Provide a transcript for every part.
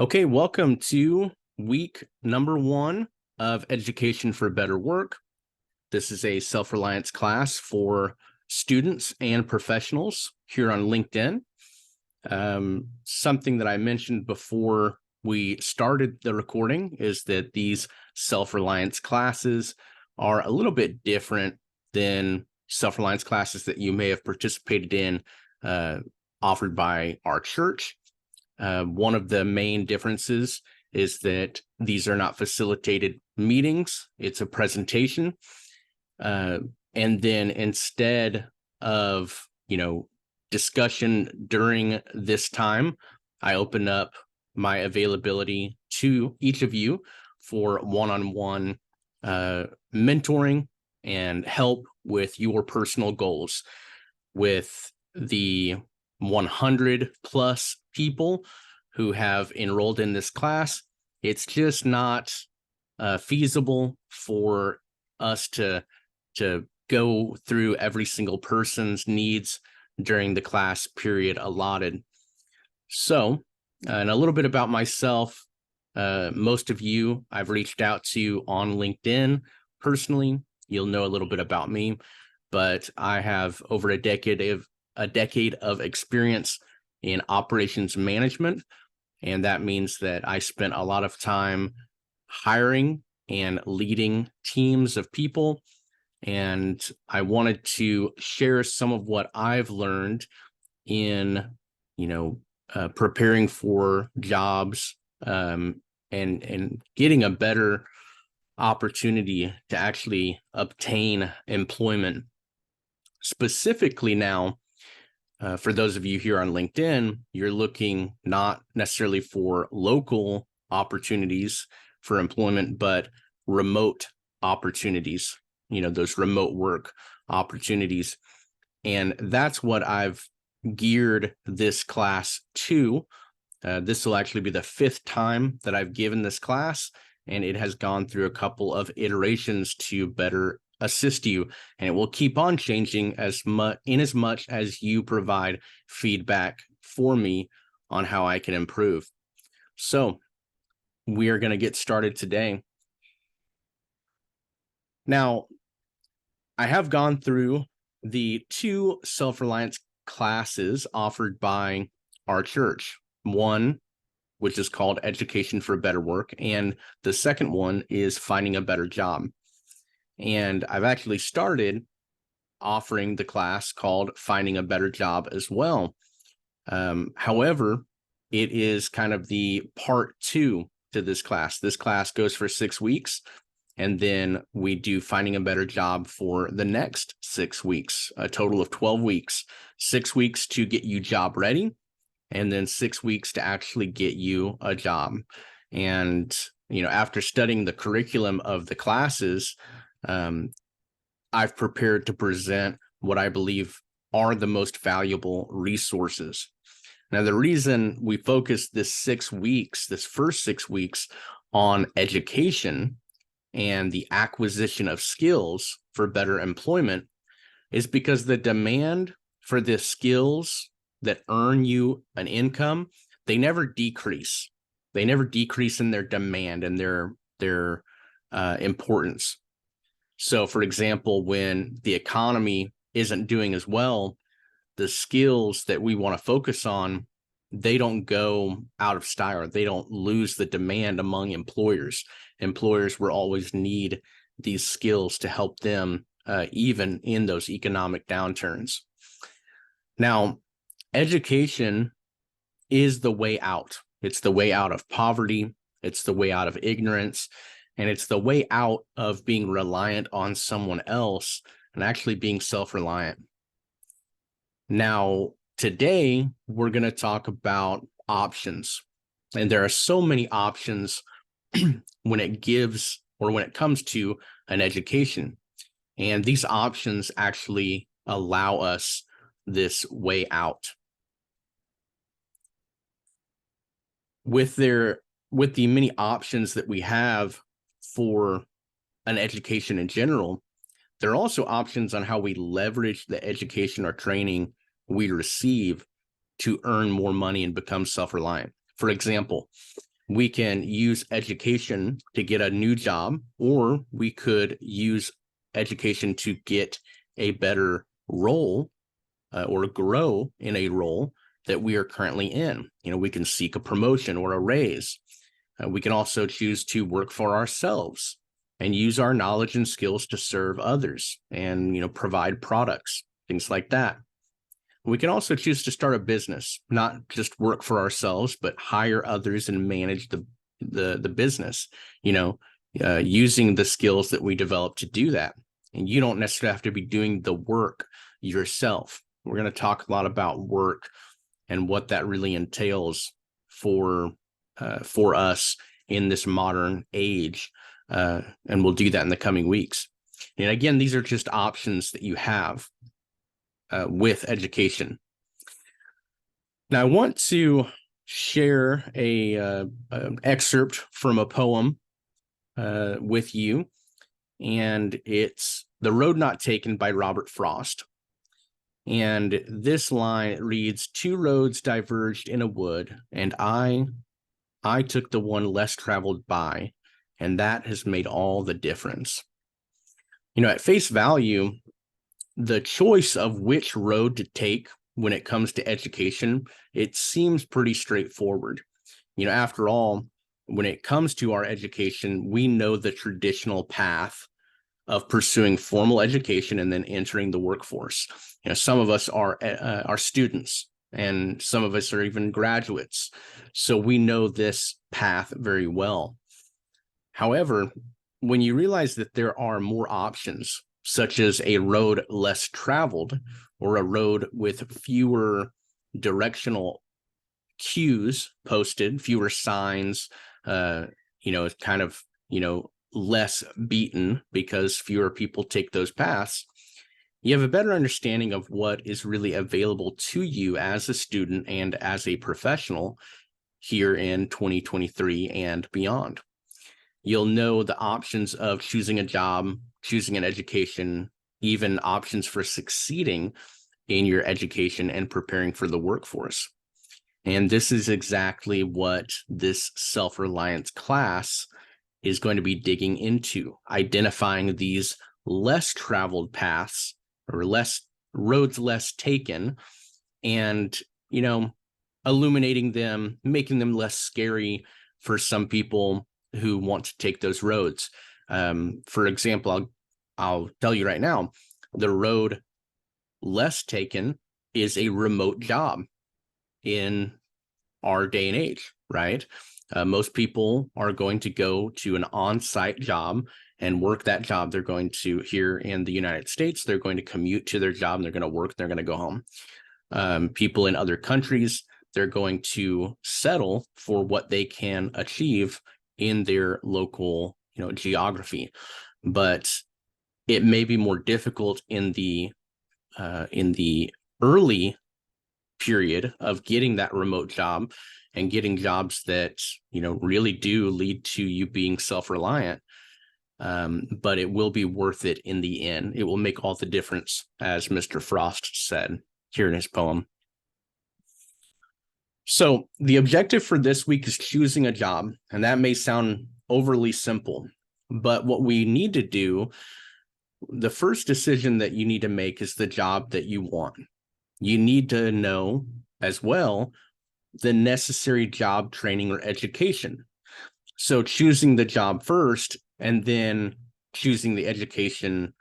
Okay, welcome to week number 1 of Education for Better Work. This is a self-reliance class for students and professionals here on LinkedIn. Something that I mentioned before we started the recording is that these self-reliance classes are a little bit different than self-reliance classes that you may have participated in offered by our church. One of the main differences is that these are not facilitated meetings. It's a presentation. And then instead of, discussion during this time, I open up my availability to each of you for one-on-one mentoring and help with your personal goals. With the 100 plus people who have enrolled in this class, it's just not feasible for us to go through every single person's needs during the class period allotted. So, and a little bit about myself. Most of you I've reached out to on LinkedIn personally. You'll know a little bit about me, but I have over a decade of experience in operations management. And that means that I spent a lot of time hiring and leading teams of people. And I wanted to share some of what I've learned in, preparing for jobs and getting a better opportunity to actually obtain employment. Specifically now, for those of you here on LinkedIn, you're looking not necessarily for local opportunities for employment, but remote opportunities, those remote work opportunities. And that's what I've geared this class to. This will actually be the 5th time that I've given this class, and it has gone through a couple of iterations to better assist you, and it will keep on changing as much as you provide feedback for me on how I can improve. So we are going to get started today. Now, I have gone through the 2 self-reliance classes offered by our church. One, which is called Education for Better Work, and the second one is Finding a Better Job. And I've actually started offering the class called Finding a Better Job as well. However, it is kind of the part 2 to this class. This class goes for 6 weeks, and then we do Finding a Better Job for the next 6 weeks, a total of 12 weeks, 6 weeks to get you job ready, and then 6 weeks to actually get you a job. And, after studying the curriculum of the classes, I've prepared to present what I believe are the most valuable resources. Now, the reason we focus this first 6 weeks on education and the acquisition of skills for better employment is because the demand for the skills that earn you an income, they never decrease. They never decrease in their demand and their importance. So, for example, when the economy isn't doing as well, the skills that we want to focus on, they don't go out of style. They don't lose the demand among employers. Employers will always need these skills to help them even in those economic downturns. Now, education is the way out. It's the way out of poverty. It's the way out of ignorance. And it's the way out of being reliant on someone else and actually being self-reliant. Now, today, we're going to talk about options. And there are so many options when it comes to an education. And these options actually allow us this way out. With the many options that we have for an education in general, there are also options on how we leverage the education or training we receive to earn more money and become self-reliant. For example, We can use education to get a new job, or we could use education to get a better role or grow in a role that we are currently in. We can seek a promotion or a raise. We can also choose to work for ourselves and use our knowledge and skills to serve others and, provide products, things like that. We can also choose to start a business, not just work for ourselves, but hire others and manage the business, using the skills that we develop to do that. And you don't necessarily have to be doing the work yourself. We're going to talk a lot about work and what that really entails for us in this modern age. And we'll do that in the coming weeks. And again, these are just options that you have with education. Now, I want to share an excerpt from a poem with you, and it's "The Road Not Taken" by Robert Frost. And this line reads, "Two roads diverged in a wood, and I took the one less traveled by, and that has made all the difference." At face value, the choice of which road to take when it comes to education, it seems pretty straightforward. After all, when it comes to our education, we know the traditional path of pursuing formal education and then entering the workforce. Some of us are students, and some of us are even graduates. So we know this path very well. However, when you realize that there are more options, such as a road less traveled or a road with fewer directional cues posted, fewer signs, kind of, less beaten because fewer people take those paths, you have a better understanding of what is really available to you as a student and as a professional here in 2023 and beyond. You'll know the options of choosing a job, choosing an education, even options for succeeding in your education and preparing for the workforce. And this is exactly what this self-reliance class is going to be digging into, identifying these less traveled paths or roads less taken, and, illuminating them, making them less scary for some people who want to take those roads. For example, I'll tell you right now, the road less taken is a remote job in our day and age, right? Most people are going to go to an on-site job and work that job. They're going to, here in the United States, they're going to commute to their job, and they're going to work, they're going to go home. People in other countries, they're going to settle for what they can achieve in their local, geography. But it may be more difficult in the early period of getting that remote job and getting jobs that, really do lead to you being self-reliant. But it will be worth it in the end. It will make all the difference, as Mr. Frost said here in his poem. So the objective for this week is choosing a job, and that may sound overly simple, but what we need to do, the first decision that you need to make is the job that you want. You need to know as well the necessary job training or education. So choosing the job first, and then choosing the education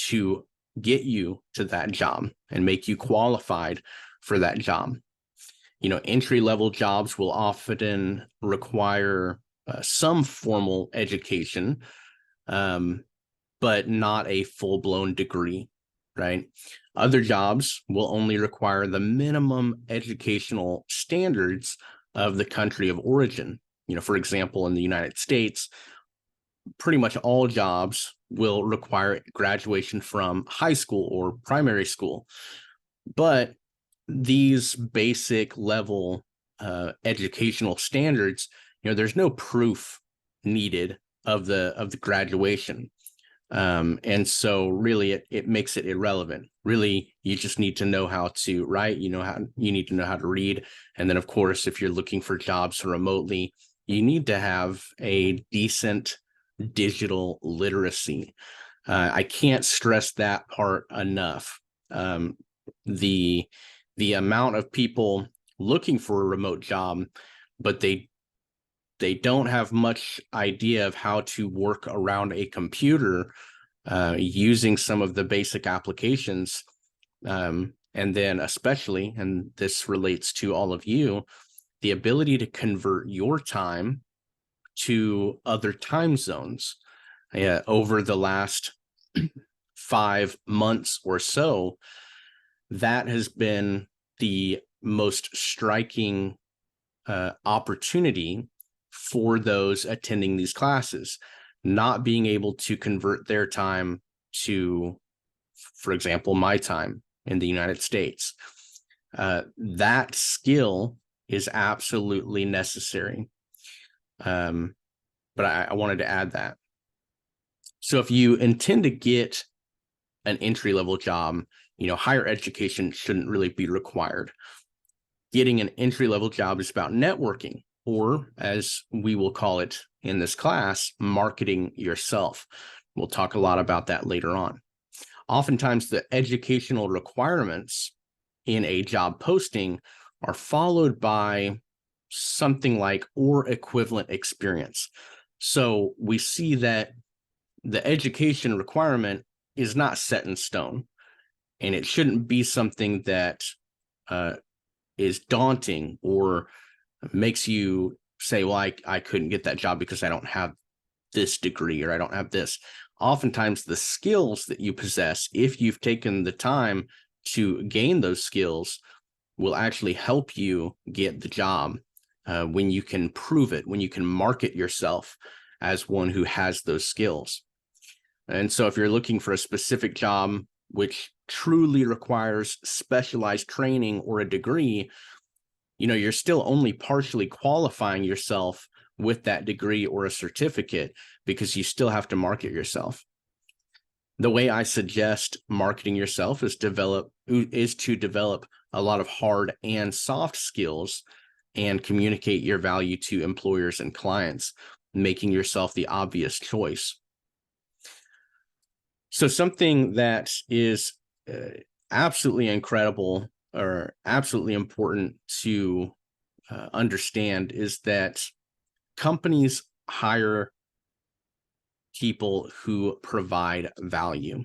to get you to that job and make you qualified for that job. Entry-level jobs will often require some formal education, but not a full-blown degree, right? Other jobs will only require the minimum educational standards of the country of origin. For example, in the United States, pretty much all jobs will require graduation from high school or primary school. But these basic level educational standards, there's no proof needed of the graduation. And so really it makes it irrelevant. Really, you just need to know how to write, you need to know how to read. And then, of course, if you're looking for jobs remotely, you need to have a decent digital literacy. I can't stress that part enough. Um, the the amount of people looking for a remote job, but they don't have much idea of how to work around a computer using some of the basic applications. And then especially, and this relates to all of you, the ability to convert your time to other time zones. Over the last 5 months or so, that has been the most striking opportunity for those attending these classes, not being able to convert their time to, for example, my time in the United States. That skill is absolutely necessary. But I wanted to add that. So if you intend to get an entry-level job, higher education shouldn't really be required. Getting an entry-level job is about networking, or as we will call it in this class, marketing yourself. We'll talk a lot about that later on. Oftentimes, the educational requirements in a job posting are followed by something like or equivalent experience. So we see that the education requirement is not set in stone, and it shouldn't be something that is daunting or makes you say, well, I couldn't get that job because I don't have this degree or I don't have this. Oftentimes the skills that you possess, if you've taken the time to gain those skills, will actually help you get the job when you can prove it, when you can market yourself as one who has those skills. And so if you're looking for a specific job which truly requires specialized training or a degree, you're still only partially qualifying yourself with that degree or a certificate because you still have to market yourself. The way I suggest marketing yourself is to develop a lot of hard and soft skills and communicate your value to employers and clients, making yourself the obvious choice. So something that is absolutely incredible or absolutely important to understand is that companies hire people who provide value.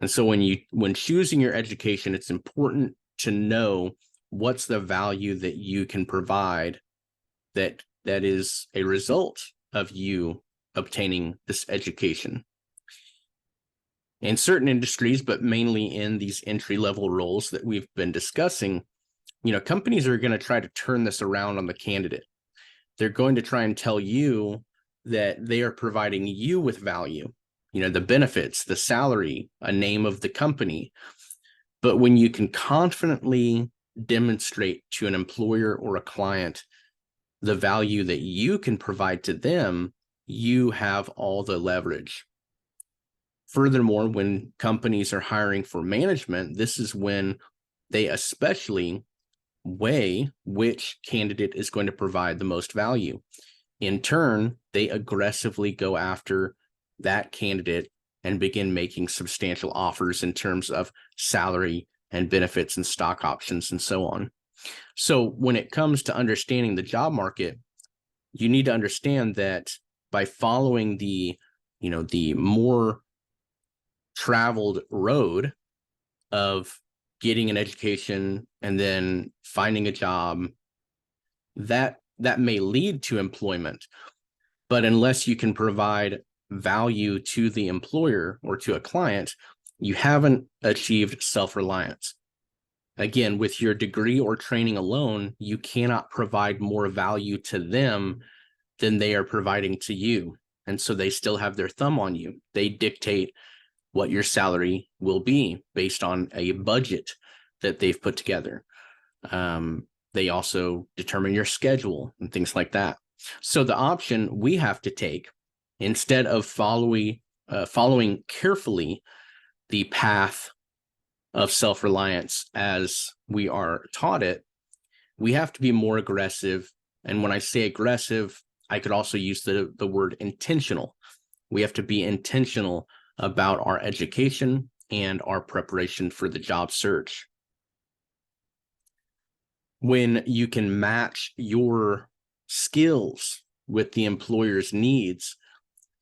And so when choosing your education, it's important to know what's the value that you can provide that is a result of you obtaining this education. In certain industries, but mainly in these entry-level roles that we've been discussing, companies are going to try to turn this around on the candidate. They're going to try and tell you that they are providing you with value, the benefits, the salary, a name of the company. But when you can confidently demonstrate to an employer or a client the value that you can provide to them, you have all the leverage. Furthermore, when companies are hiring for management, this is when they especially weigh which candidate is going to provide the most value. In turn, they aggressively go after that candidate and begin making substantial offers in terms of salary and benefits and stock options and so on. So when it comes to understanding the job market, you need to understand that by following the more traveled road of getting an education and then finding a job, that may lead to employment. But unless you can provide value to the employer or to a client, you haven't achieved self-reliance. Again, with your degree or training alone, you cannot provide more value to them than they are providing to you. And so they still have their thumb on you. They dictate what your salary will be based on a budget that they've put together. They also determine your schedule and things like that. So the option we have to take, instead of following carefully the path of self-reliance as we are taught it, we have to be more aggressive And when I say aggressive, I could also use the word intentional. We have to be intentional about our education and our preparation for the job search. When you can match your skills with the employer's needs,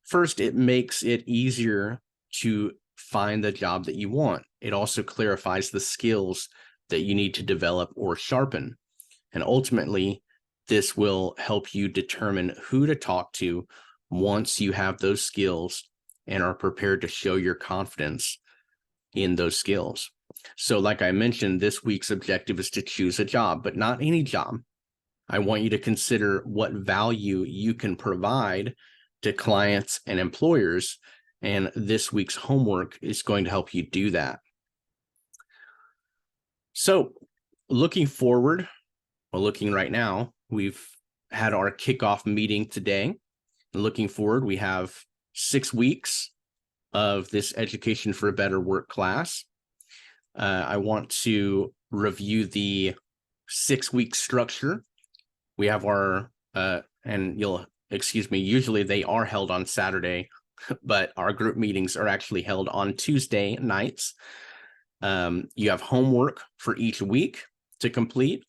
first, it makes it easier to find the job that you want. It also clarifies the skills that you need to develop or sharpen. And ultimately, this will help you determine who to talk to once you have those skills and are prepared to show your confidence in those skills. So like I mentioned, this week's objective is to choose a job, but not any job. I want you to consider what value you can provide to clients and employers, and this week's homework is going to help you do that. So looking forward, well, looking right now, we've had our kickoff meeting today. Looking forward, we have 6 weeks of this Education for a Better Work class. I want to review the 6-week structure. We have our, and you'll excuse me, usually they are held on Saturday, but our group meetings are actually held on Tuesday nights. You have homework for each week to complete,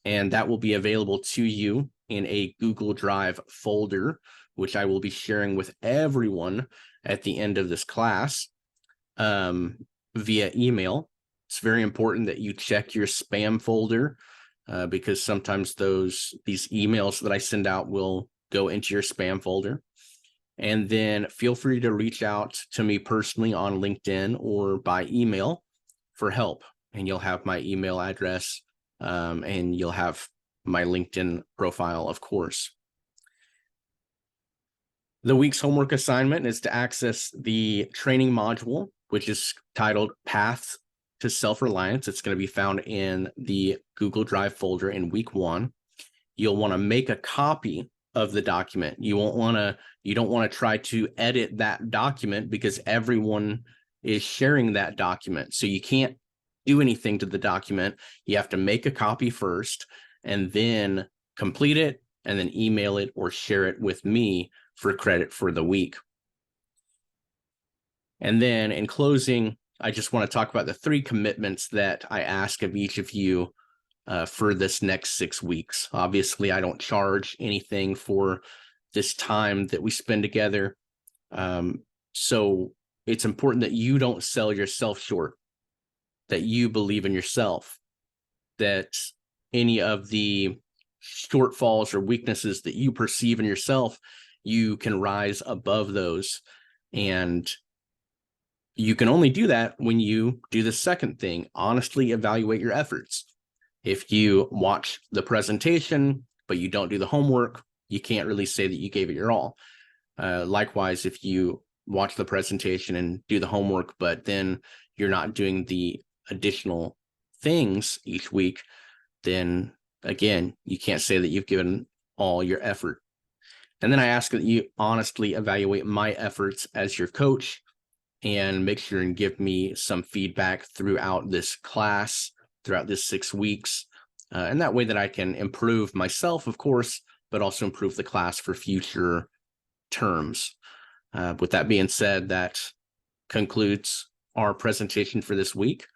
and that will be available to you in a Google Drive folder, which I will be sharing with everyone at the end of this class via email. It's very important that you check your spam folder because sometimes these emails that I send out will go into your spam folder. And then feel free to reach out to me personally on LinkedIn or by email for help. And you'll have my email address and you'll have my LinkedIn profile, of course. The week's homework assignment is to access the training module, which is titled Paths to Self-Reliance. It's going to be found in the Google Drive folder in week 1. You'll want to make a copy of the document. You don't want to try to edit that document because everyone is sharing that document. So you can't do anything to the document. You have to make a copy first and then complete it and then email it or share it with me for credit for the week. And then in closing, I just want to talk about the 3 commitments that I ask of each of you for this next 6 weeks. Obviously, I don't charge anything for this time that we spend together. So it's important that you don't sell yourself short, that you believe in yourself, that any of the shortfalls or weaknesses that you perceive in yourself, you can rise above those. And you can only do that when you do the second thing, honestly evaluate your efforts. If you watch the presentation, but you don't do the homework, you can't really say that you gave it your all. Likewise, if you watch the presentation and do the homework, but then you're not doing the additional things each week, then again, you can't say that you've given all your effort. And then I ask that you honestly evaluate my efforts as your coach and make sure and give me some feedback throughout this class, throughout this 6 weeks. And that way that I can improve myself, of course, but also improve the class for future terms. With that being said, that concludes our presentation for this week.